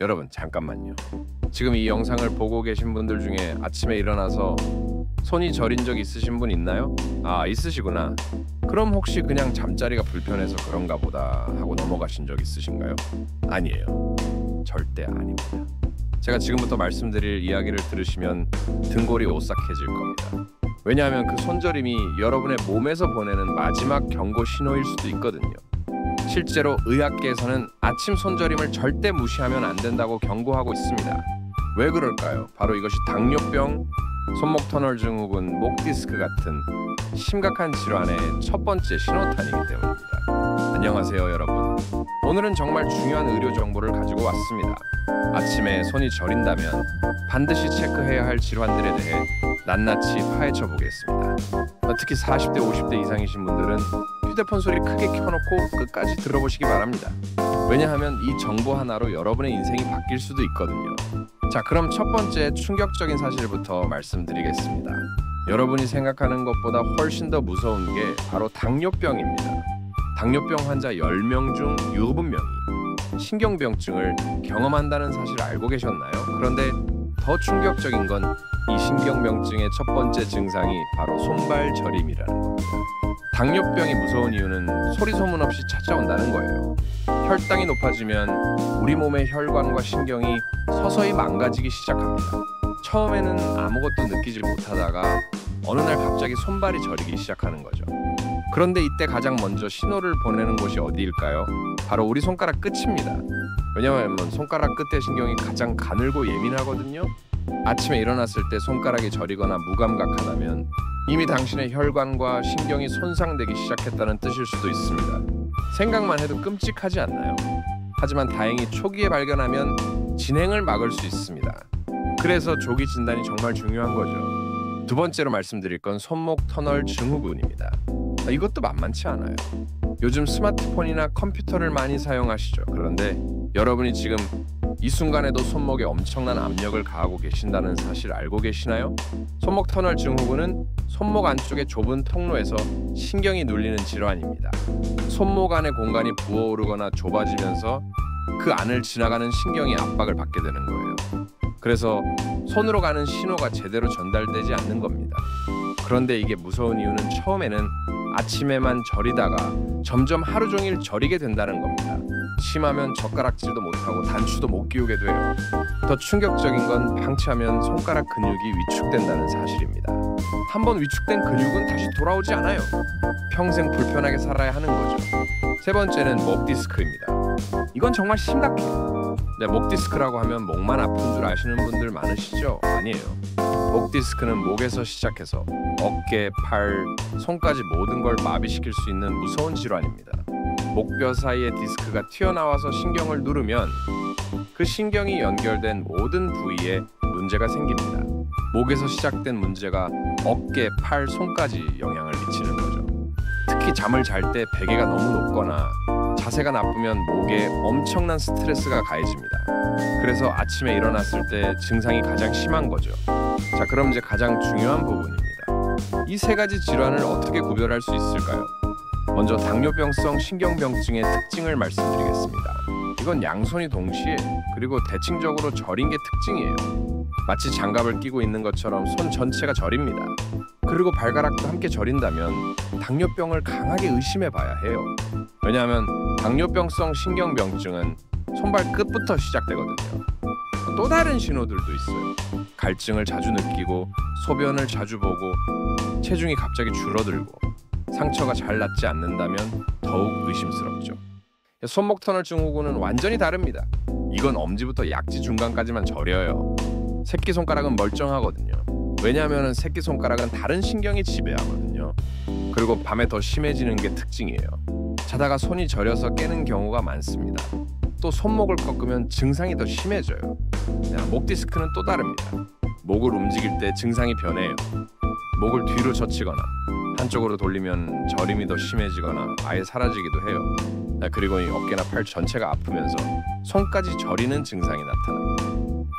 여러분 잠깐만요. 지금 이 영상을 보고 계신 분들 중에 아침에 일어나서 손이 저린 적 있으신 분 있나요? 아, 있으시구나. 그럼 혹시 그냥 잠자리가 불편해서 그런가 보다 하고 넘어가신 적 있으신가요? 아니에요. 절대 아닙니다. 제가 지금부터 말씀드릴 이야기를 들으시면 등골이 오싹해질 겁니다. 왜냐하면 그 손저림이 여러분의 몸에서 보내는 마지막 경고 신호일 수도 있거든요. 실제로 의학계에서는 아침 손저림을 절대 무시하면 안 된다고 경고하고 있습니다. 왜 그럴까요? 바로 이것이 당뇨병, 손목 터널 증후군, 목 디스크 같은 심각한 질환의 첫 번째 신호탄이기 때문입니다. 안녕하세요, 여러분. 오늘은 정말 중요한 의료 정보를 가지고 왔습니다. 아침에 손이 저린다면 반드시 체크해야 할 질환들에 대해 낱낱이 파헤쳐 보겠습니다. 특히 40대, 50대 이상이신 분들은 휴대폰 소리 크게 켜놓고 끝까지 들어보시기 바랍니다. 왜냐하면 이 정보 하나로 여러분의 인생이 바뀔 수도 있거든요. 자, 그럼 첫 번째 충격적인 사실부터 말씀드리겠습니다. 여러분이 생각하는 것보다 훨씬 더 무서운 게 바로 당뇨병입니다. 당뇨병 환자 10명 중 7명이 신경병증을 경험한다는 사실을 알고 계셨나요? 그런데 더 충격적인 건 이 신경병증의 첫 번째 증상이 바로 손발 저림이라는 겁니다. 당뇨병이 무서운 이유는 소리 소문 없이 찾아온다는 거예요. 혈당이 높아지면 우리 몸의 혈관과 신경이 서서히 망가지기 시작합니다. 처음에는 아무것도 느끼질 못하다가 어느 날 갑자기 손발이 저리기 시작하는 거죠. 그런데 이때 가장 먼저 신호를 보내는 곳이 어디일까요? 바로 우리 손가락 끝입니다. 왜냐하면 손가락 끝의 신경이 가장 가늘고 예민하거든요. 아침에 일어났을 때 손가락이 저리거나 무감각하다면 이미 당신의 혈관과 신경이 손상되기 시작했다는 뜻일 수도 있습니다. 생각만 해도 끔찍하지 않나요? 하지만 다행히 초기에 발견하면 진행을 막을 수 있습니다. 그래서 조기 진단이 정말 중요한 거죠. 두 번째로 말씀드릴 건 손목 터널 증후군입니다. 이것도 만만치 않아요. 요즘 스마트폰이나 컴퓨터를 많이 사용하시죠. 그런데 여러분이 지금 이 순간에도 손목에 엄청난 압력을 가하고 계신다는 사실 알고 계시나요? 손목 터널 증후군은 손목 안쪽의 좁은 통로에서 신경이 눌리는 질환입니다. 손목 안의 공간이 부어오르거나 좁아지면서 그 안을 지나가는 신경이 압박을 받게 되는 거예요. 그래서 손으로 가는 신호가 제대로 전달되지 않는 겁니다. 그런데 이게 무서운 이유는 처음에는 아침에만 저리다가 점점 하루 종일 저리게 된다는 겁니다. 심하면 젓가락질도 못하고 단추도 못 끼우게 돼요. 더 충격적인 건 방치하면 손가락 근육이 위축된다는 사실입니다. 한번 위축된 근육은 다시 돌아오지 않아요. 평생 불편하게 살아야 하는 거죠. 세 번째는 목 디스크입니다. 이건 정말 심각해요. 목 디스크라고 하면 목만 아픈 줄 아시는 분들 많으시죠? 아니에요. 목 디스크는 목에서 시작해서 어깨, 팔, 손까지 모든 걸 마비시킬 수 있는 무서운 질환입니다. 목뼈 사이에 디스크가 튀어나와서 신경을 누르면 그 신경이 연결된 모든 부위에 문제가 생깁니다. 목에서 시작된 문제가 어깨, 팔, 손까지 영향을 미치는 거죠. 특히 잠을 잘 때 베개가 너무 높거나 자세가 나쁘면 목에 엄청난 스트레스가 가해집니다. 그래서 아침에 일어났을 때 증상이 가장 심한 거죠. 자, 그럼 이제 가장 중요한 부분입니다. 이 세 가지 질환을 어떻게 구별할 수 있을까요? 먼저 당뇨병성 신경병증의 특징을 말씀드리겠습니다. 이건 양손이 동시에 그리고 대칭적으로 저린 게 특징이에요. 마치 장갑을 끼고 있는 것처럼 손 전체가 저립니다. 그리고 발가락도 함께 저린다면 당뇨병을 강하게 의심해 봐야 해요. 왜냐하면 당뇨병성 신경병증은 손발 끝부터 시작되거든요. 또 다른 신호들도 있어요. 갈증을 자주 느끼고 소변을 자주 보고 체중이 갑자기 줄어들고 상처가 잘 낫지 않는다면 더욱 의심스럽죠. 손목 터널 증후군은 완전히 다릅니다. 이건 엄지부터 약지 중간까지만 저려요. 새끼손가락은 멀쩡하거든요. 왜냐하면 새끼손가락은 다른 신경이 지배하거든요. 그리고 밤에 더 심해지는 게 특징이에요. 자다가 손이 저려서 깨는 경우가 많습니다. 또 손목을 꺾으면 증상이 더 심해져요. 목 디스크는 또 다릅니다. 목을 움직일 때 증상이 변해요. 목을 뒤로 젖히거나 한쪽으로 돌리면 저림이 더 심해지거나 아예 사라지기도 해요. 그리고 이 어깨나 팔 전체가 아프면서 손까지 저리는 증상이 나타납니다.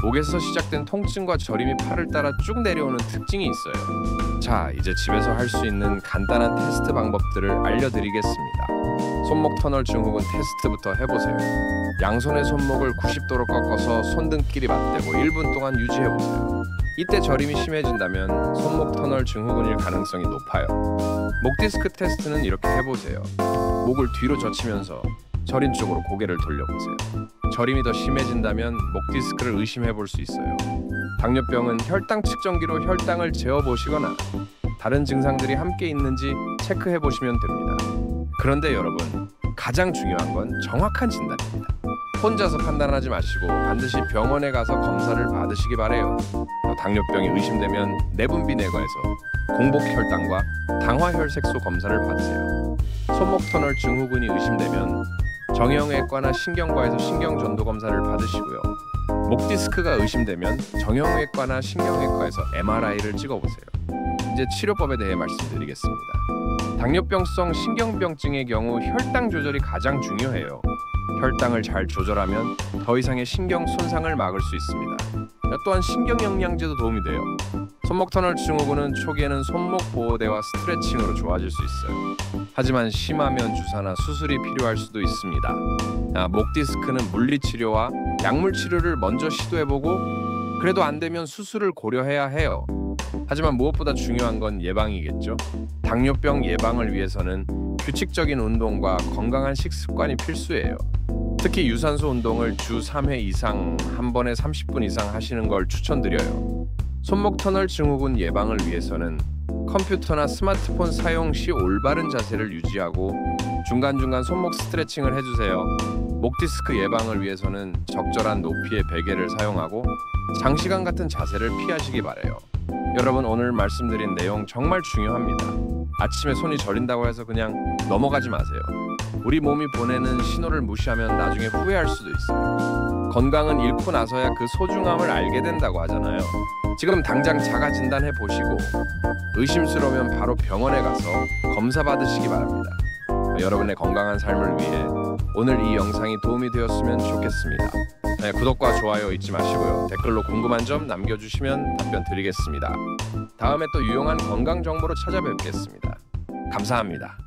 목에서 시작된 통증과 저림이 팔을 따라 쭉 내려오는 특징이 있어요. 자, 이제 집에서 할 수 있는 간단한 테스트 방법들을 알려드리겠습니다. 손목 터널 증후군 테스트부터 해보세요. 양손의 손목을 90도로 꺾어서 손등끼리 맞대고 1분 동안 유지해보세요. 이때 저림이 심해진다면 손목 터널 증후군일 가능성이 높아요. 목 디스크 테스트는 이렇게 해보세요. 목을 뒤로 젖히면서 저림 쪽으로 고개를 돌려보세요. 저림이 더 심해진다면 목 디스크를 의심해볼 수 있어요. 당뇨병은 혈당 측정기로 혈당을 재어보시거나 다른 증상들이 함께 있는지 체크해보시면 됩니다. 그런데 여러분, 가장 중요한 건 정확한 진단입니다. 혼자서 판단하지 마시고 반드시 병원에 가서 검사를 받으시기 바래요. 당뇨병이 의심되면 내분비내과에서 공복 혈당과 당화혈색소 검사를 받으세요. 손목 터널 증후군이 의심되면 정형외과나 신경과에서 신경전도 검사를 받으시고요. 목 디스크가 의심되면 정형외과나 신경외과에서 MRI를 찍어보세요. 이제 치료법에 대해 말씀드리겠습니다. 당뇨병성 신경병증의 경우 혈당 조절이 가장 중요해요. 혈당을 잘 조절하면 더 이상의 신경 손상을 막을 수 있습니다. 또한 신경영양제도 도움이 돼요. 손목 터널 증후군은 초기에는 손목 보호대와 스트레칭으로 좋아질 수 있어요. 하지만 심하면 주사나 수술이 필요할 수도 있습니다. 목 디스크는 물리치료와 약물치료를 먼저 시도해보고 그래도 안 되면 수술을 고려해야 해요. 하지만 무엇보다 중요한 건 예방이겠죠. 당뇨병 예방을 위해서는 규칙적인 운동과 건강한 식습관이 필수예요. 특히 유산소 운동을 주 3회 이상 한 번에 30분 이상 하시는 걸 추천드려요. 손목 터널 증후군 예방을 위해서는 컴퓨터나 스마트폰 사용 시 올바른 자세를 유지하고 중간중간 손목 스트레칭을 해주세요. 목 디스크 예방을 위해서는 적절한 높이의 베개를 사용하고 장시간 같은 자세를 피하시기 바래요. 여러분, 오늘 말씀드린 내용 정말 중요합니다. 아침에 손이 저린다고 해서 그냥 넘어가지 마세요. 우리 몸이 보내는 신호를 무시하면 나중에 후회할 수도 있어요. 건강은 잃고 나서야 그 소중함을 알게 된다고 하잖아요. 지금 당장 자가 진단해 보시고 의심스러우면 바로 병원에 가서 검사 받으시기 바랍니다. 여러분의 건강한 삶을 위해 오늘 이 영상이 도움이 되었으면 좋겠습니다. 구독과 좋아요 잊지 마시고요. 댓글로 궁금한 점 남겨주시면 답변 드리겠습니다. 다음에 또 유용한 건강 정보로 찾아뵙겠습니다. 감사합니다.